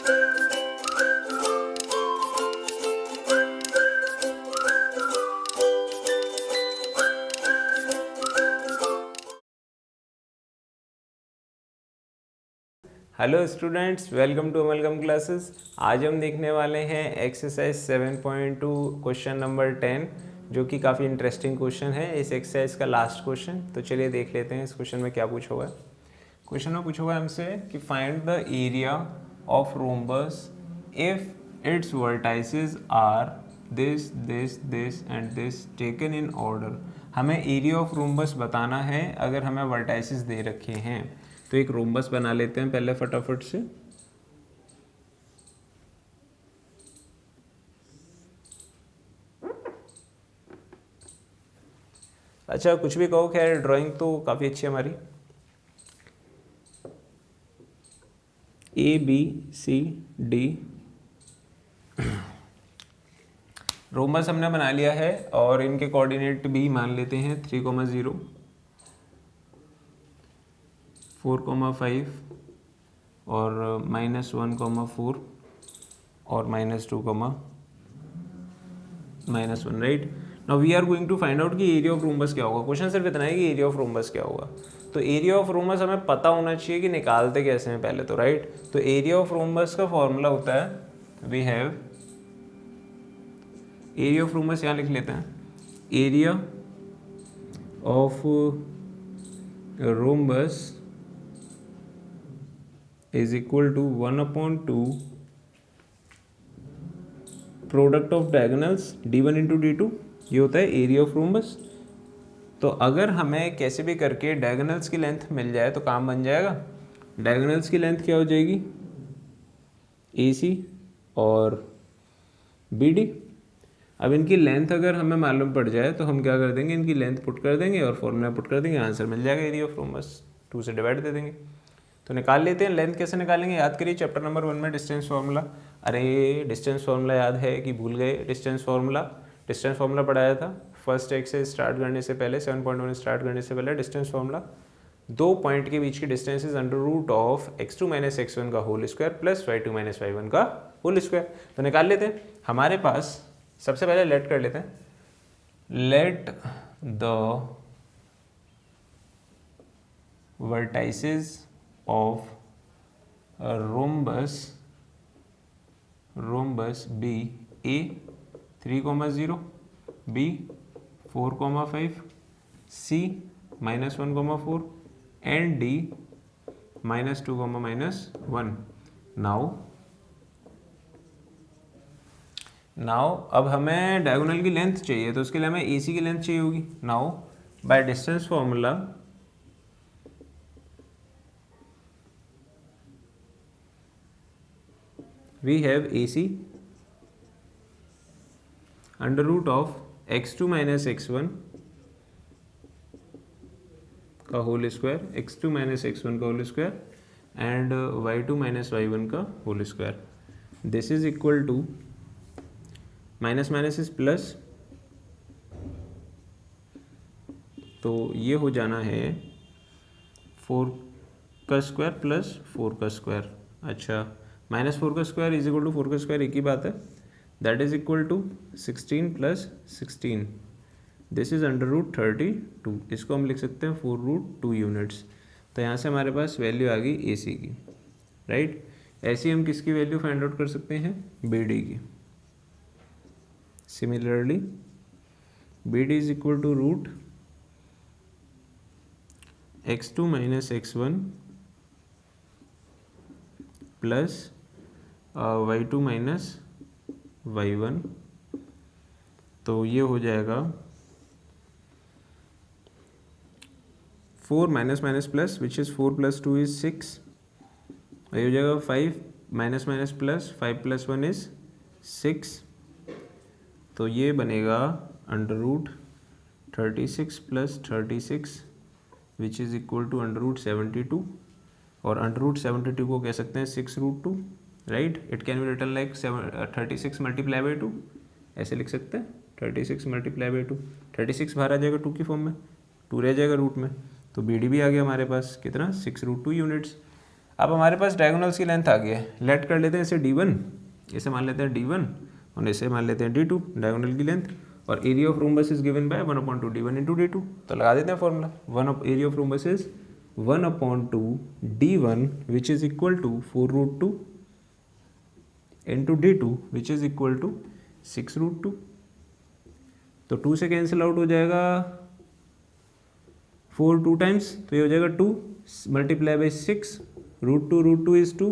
Hello students, welcome to amalgam classes. आज हम देखने वाले हैं एक्सरसाइज 7.2 क्वेश्चन नंबर 10, जो कि काफ़ी इंटरेस्टिंग क्वेश्चन है। इस एक्सरसाइज का लास्ट क्वेश्चन, तो चलिए देख लेते हैं इस क्वेश्चन में क्या पूछा हुआ है। क्वेश्चन में पूछा हुआ है हमसे कि find the area of rhombus if its vertices are this this this and this taken in order. हमें एरिया ऑफ रोम्बस बताना है अगर हमें वर्टाइसेस दे रखे हैं। तो एक रोम्बस बना लेते हैं पहले फटाफट से। अच्छा, कुछ भी कहो, खैर ड्राइंग तो काफ़ी अच्छी है हमारी। ABCD रोम्बस हमने बना लिया है और इनके कोऑर्डिनेट भी मान लेते हैं 3,0, 4,5 और -1,4 और -2, -1, right. Now we are going to find out कि एरिया ऑफ रोम्बस क्या होगा। क्वेश्चन सिर्फ इतना है कि एरिया ऑफ रोम्बस क्या होगा। तो एरिया ऑफ रोम्बस हमें पता होना चाहिए कि निकालते कैसे हैं पहले तो, राइट। तो एरिया ऑफ रोम्बस का फॉर्मूला होता है, we have area of rhombus, यहाँ लिख लेते हैं, area of rhombus is equal to 1/2 product of diagonals d1 into d2। ये होता है एरिया ऑफ रोम्बस। तो अगर हमें कैसे भी करके डायगोनल्स की लेंथ मिल जाए तो काम बन जाएगा। डायगोनल्स की लेंथ क्या हो जाएगी, AC और BD। अब इनकी लेंथ अगर हमें मालूम पड़ जाए तो हम क्या कर देंगे, इनकी लेंथ पुट कर देंगे और फॉर्मूला पुट कर देंगे, आंसर मिल जाएगा एरिया ऑफ रोम्बस। 2 से डिवाइड दे देंगे। तो निकाल लेते हैं। लेंथ कैसे निकालेंगे, याद करिए चैप्टर नंबर 1 में डिस्टेंस फार्मूला। अरे डिस्टेंस फार्मूला याद है कि भूल गए? डिस्टेंस फार्मूला पढ़ाया था फर्स्ट एक्सरसाइज स्टार्ट करने से पहले, 7.1 स्टार्ट करने से पहले। डिस्टेंस फार्मूला, 2 पॉइंट के बीच की distance is under root of x2 - x1 का whole square plus y2 - y1 का होल स्क्वायर। तो निकाल लेते हैं। हमारे पास सबसे पहले लेट कर लेते हैं, let the vertices of rhombus be A 3,0, B 4,5, C -1,4 and D -2, -1। Now अब हमें डायगोनल की लेंथ चाहिए, तो उसके लिए हमें AC की लेंथ चाहिए होगी। Now by distance formula we have AC under root of x2 - x1 का होल स्क्वायर, x2 - x1 का whole square and y2 - y1 का whole square. This is equal to minus minus is plus, तो ये हो जाना है 4 का square plus 4 का स्क्वायर। अच्छा, -4 का स्क्वायर इज इक्वल टू 4 का स्क्वायर, एक ही बात है। That is equal to 16 + 16। This is under root 32। इसको हम लिख सकते हैं 4√2 यूनिट्स। तो यहाँ से हमारे पास वैल्यू आ गई AC की, राइट। ऐसे हम किसकी वैल्यू फाइंड आउट कर सकते हैं, BD की। Similarly BD is equal to root x2 - x1 plus y2 - y1। तो ये हो जाएगा 4 - प्लस विच इज़ 4 + 2 इज 6। ये हो जाएगा 5 - प्लस 5 + 1 इज 6। तो ये बनेगा under root 36 + 36 which is equal to under root 72। और अंडर रूट 72 को कह सकते हैं 6√2, right. It can be written like 36 × 2, ऐसे लिख सकते हैं 36 × 2। 36 बाहर आ जाएगा 2 की फॉर्म में, 2 रह जाएगा रूट में। तो BD भी आ गया हमारे पास, कितना, 6√2 यूनिट्स। अब हमारे पास डायगोनल्स की लेंथ आ गई है, लेट कर लेते हैं इसे D1, इसे मान लेते हैं D1 और इसे मान लेते हैं D2 डायगोनल की लेंथ, और area of rhombus is given by 1/2 D1 into D2। तो लगा देते हैं formula, area of rhombus is 1/2 D1 which is equal to 4√2 into D2 which is equal to 6√2। तो 2 से कैंसिल आउट हो जाएगा 4 2 टाइम्स, तो ये हो जाएगा 2 मल्टीप्लाई बाई 6, √2 इज 2,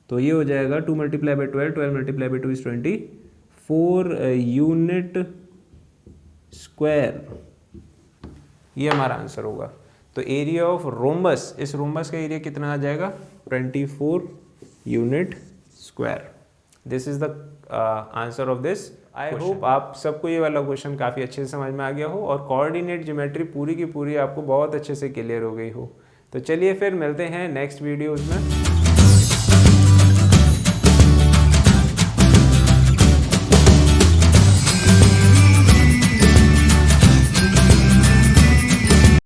तो ये हो जाएगा 2 multiply by 12, 12 multiply by 2 is 24 unit square. ये हमारा आंसर होगा। तो एरिया ऑफ रोम्बस, इस रोम्बस का एरिया कितना आ जाएगा 24 unit square. This is the answer of this. I hope आप सबको ये वाला क्वेश्चन काफ़ी अच्छे से समझ में आ गया हो और कोऑर्डिनेट ज्योमेट्री पूरी की पूरी आपको बहुत अच्छे से क्लियर हो गई हो। तो चलिए फिर मिलते हैं नेक्स्ट वीडियोज़ में।